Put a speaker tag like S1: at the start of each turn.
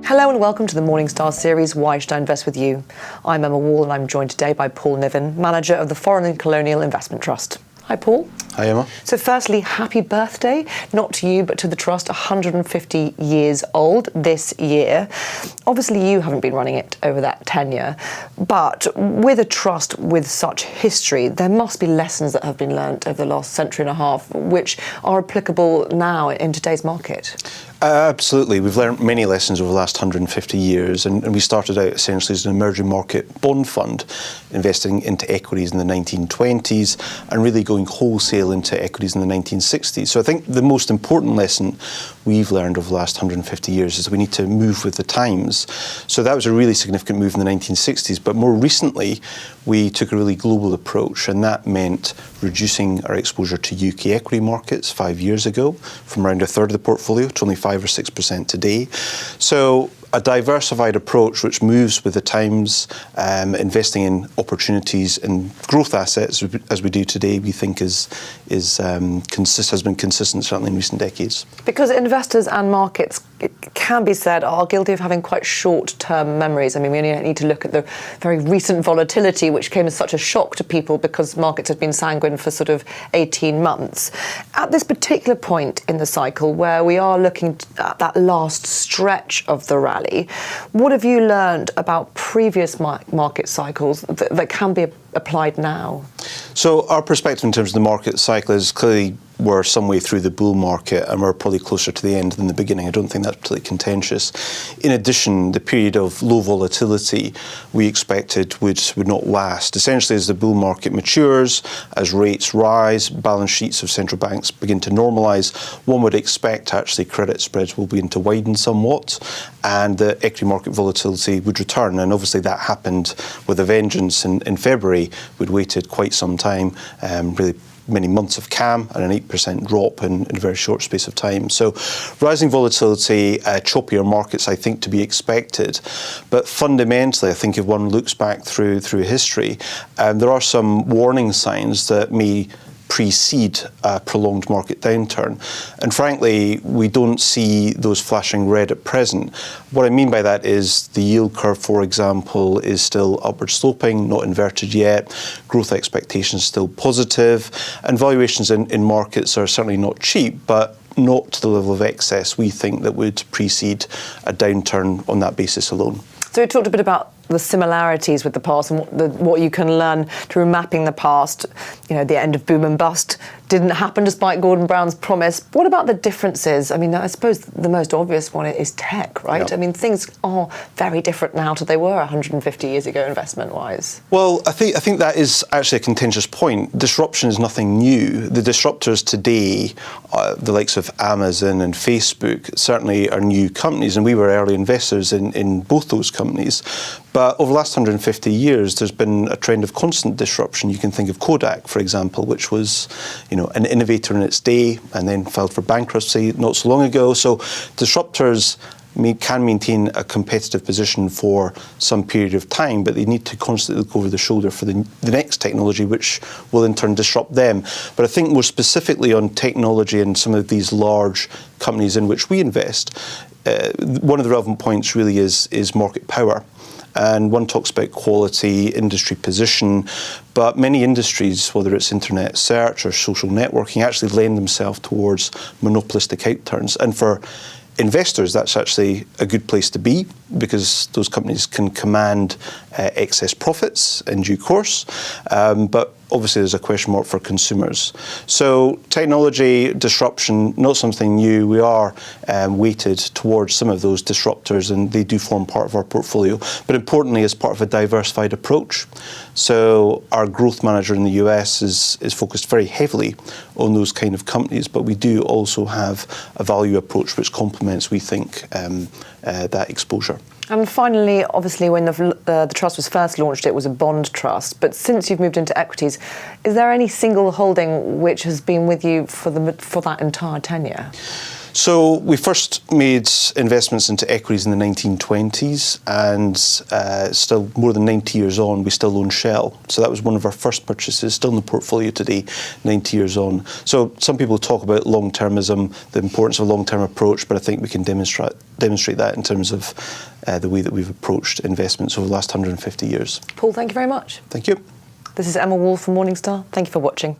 S1: Hello and welcome to the Morningstar series, Why Should I Invest With You? I'm Emma Wall and I'm joined today by Paul Niven, manager of the Foreign and Colonial Investment Trust. Hi, Paul.
S2: Hi, Emma.
S1: So firstly, happy birthday, not to you, but to the Trust, 150 years old this year. Obviously, you haven't been running it over that tenure, but with a Trust with such history, there must be lessons that have been learnt over the last century and a half, which are applicable now in today's market.
S2: Absolutely. We've learned many lessons over the last 150 years, and we started out essentially as an emerging market bond fund, investing into equities in the 1920s and really going wholesale into equities in the 1960s. So I think the most important lesson we've learned over the last 150 years is that we need to move with the times. So that was a really significant move in the 1960s, but more recently we took a really global approach, and that meant reducing our exposure to UK equity markets 5 years ago from around a third of the portfolio to only 5 or 6% today. So a diversified approach which moves with the times, investing in opportunities and growth assets as we do today, we think has been consistent certainly in recent decades.
S1: Because investors and markets, it can be said, are guilty of having quite short-term memories. I mean, we only need to look at the very recent volatility, which came as such a shock to people because markets had been sanguine for sort of 18 months. At this particular point in the cycle where we are looking at that last stretch of the rally, what have you learned about previous market cycles that can be applied now?
S2: So our perspective in terms of the market cycle is clearly we're some way through the bull market and we're probably closer to the end than the beginning. I don't think that's particularly contentious. In addition, the period of low volatility we expected would not last. Essentially, as the bull market matures, as rates rise, balance sheets of central banks begin to normalise, one would expect actually credit spreads will begin to widen somewhat and the equity market volatility would return. And obviously that happened with a vengeance in February. We'd waited quite some time, really many months of CAM and an 8% drop in a very short space of time. So rising volatility, choppier markets, I think, to be expected. But fundamentally, I think if one looks back through history, there are some warning signs that may precede a prolonged market downturn. And frankly, we don't see those flashing red at present. What I mean by that is the yield curve, for example, is still upward sloping, not inverted yet. Growth expectations still positive. And valuations in markets are certainly not cheap, but not to the level of excess we think that would precede a downturn on that basis alone.
S1: So we talked a bit about the similarities with the past and what you can learn through mapping the past. You know, the end of boom and bust didn't happen despite Gordon Brown's promise. What about the differences? I mean, I suppose the most obvious one is tech, right?
S2: Yeah.
S1: I mean, things are very different now to they were 150 years ago, investment-wise.
S2: Well, I think that is actually a contentious point. Disruption is nothing new. The disruptors today, the likes of Amazon and Facebook, certainly are new companies, and we were early investors in both those companies. But over the last 150 years, there's been a trend of constant disruption. You can think of Kodak, for example, which was, an innovator in its day and then filed for bankruptcy not so long ago. So disruptors can maintain a competitive position for some period of time, but they need to constantly look over the shoulder for the next technology, which will in turn disrupt them. But I think more specifically on technology and some of these large companies in which we invest, one of the relevant points really is market power. And one talks about quality, industry position, but many industries, whether it's internet search or social networking, actually lend themselves towards monopolistic outturns. And for investors, that's actually a good place to be because those companies can command excess profits in due course. But obviously there's a question mark for consumers. So technology disruption, not something new. We are weighted towards some of those disruptors and they do form part of our portfolio, but importantly as part of a diversified approach. So our growth manager in the US is focused very heavily on those kind of companies, but we do also have a value approach which complements, we think, that exposure.
S1: And finally, obviously, when the trust was first launched, it was a bond trust. But since you've moved into equities, is there any single holding which has been with you for that entire tenure?
S2: So we first made investments into equities in the 1920s, and still more than 90 years on, we still own Shell. So that was one of our first purchases, still in the portfolio today, 90 years on. So some people talk about long-termism, the importance of a long-term approach, but I think we can demonstrate that in terms of the way that we've approached investments over the last 150 years.
S1: Paul, thank you very much.
S2: Thank you.
S1: This is Emma Wall from Morningstar. Thank you for watching.